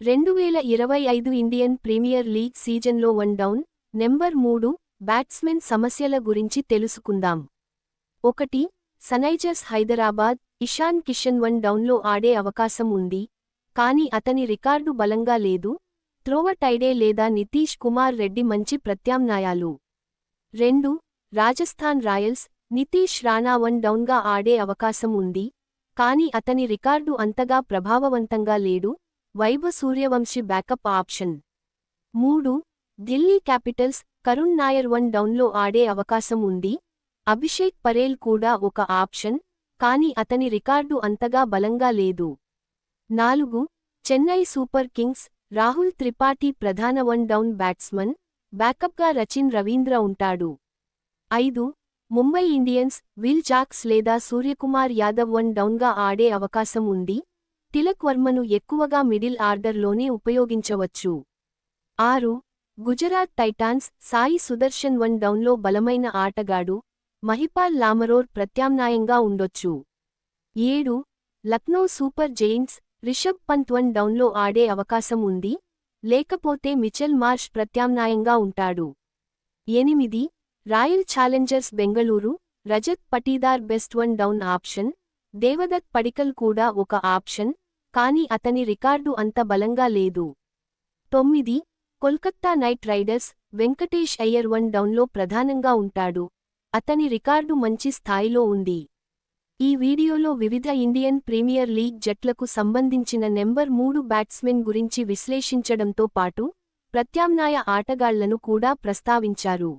2025 Indian premier league సీజన్లో 1 down number 3 batsmen సమస్యల గురించి తెలుసుకుందాం. 1. సన్రైజర్స్ హైదరాబాద్ ఇషాన్ కిషన్ 1 డౌన్లో ఆడే అవకాశం ఉంది, కానీ అతని రికార్డు బలంగా లేదు. త్రోవర్ టైడే లేదా నితీష్ కుమార్ రెడ్డి మంచి ప్రత్యామ్నాయాలు. 2. రాజస్థాన్ రాయల్స్ నితీష్ రాణా 1 డౌన్గా ఆడే అవకాశం ఉంది, కానీ అతని రికార్డు అంతగా ప్రభావవంతంగా లేడు. Vaibhav Suryavanshi backup option. 3. Delhi Capitals Karun Nair 1 డౌన్లో ఆడే అవకాశం ఉంది. అభిషేక్ పరేల్ కూడా ఒక ఆప్షన్, కానీ అతని రికార్డు అంతగా బలంగా లేదు. 4. చెన్నై సూపర్ కింగ్స్ రాహుల్ త్రిపాఠి ప్రధాన 1 డౌన్ బ్యాట్స్మన్, బ్యాకప్గా రచిన్ రవీంద్ర ఉంటాడు. 5. ముంబై ఇండియన్స్ విల్ జాక్స్ లేదా సూర్యకుమార్ యాదవ్ 1 డౌన్గా ఆడే అవకాశం ఉంది. తిలక్ వర్మను ఎక్కువగా మిడిల్ ఆర్డర్లోనే ఉపయోగించవచ్చు. 6. గుజరాత్ టైటాన్స్ సాయి సుదర్శన్ 1 డౌన్లో బలమైన ఆటగాడు, మహిపాల్ లామరోర్ ప్రత్యామ్నాయంగా ఉండొచ్చు. 7. లక్నో సూపర్ జెయింట్స్ రిషబ్ పంత్ 1 డౌన్లో ఆడే అవకాశం ఉంది, లేకపోతే మిచెల్ మార్ష్ ప్రత్యామ్నాయంగా ఉంటాడు. 8. Royal Challengers Bengaluru Rajat Patidar best 1 down option. Devdutt Padikkal కూడా ఒక ఆప్షన్, కానీ అతని రికార్డు అంత బలంగా లేదు. 9. కోల్కతా నైట్ రైడర్స్ వెంకటేష్ అయ్యర్ 1 డౌన్లో ప్రధానంగా ఉంటాడు, అతని రికార్డు మంచి స్థాయిలో ఉంది. ఈ వీడియోలో వివిధ ఇండియన్ ప్రీమియర్ లీగ్ జట్లకు సంబంధించిన నెంబర్ 3 బ్యాట్స్మెన్ గురించి విశ్లేషించడంతో పాటు ప్రత్యామ్నాయ ఆటగాళ్లను కూడా ప్రస్తావించారు.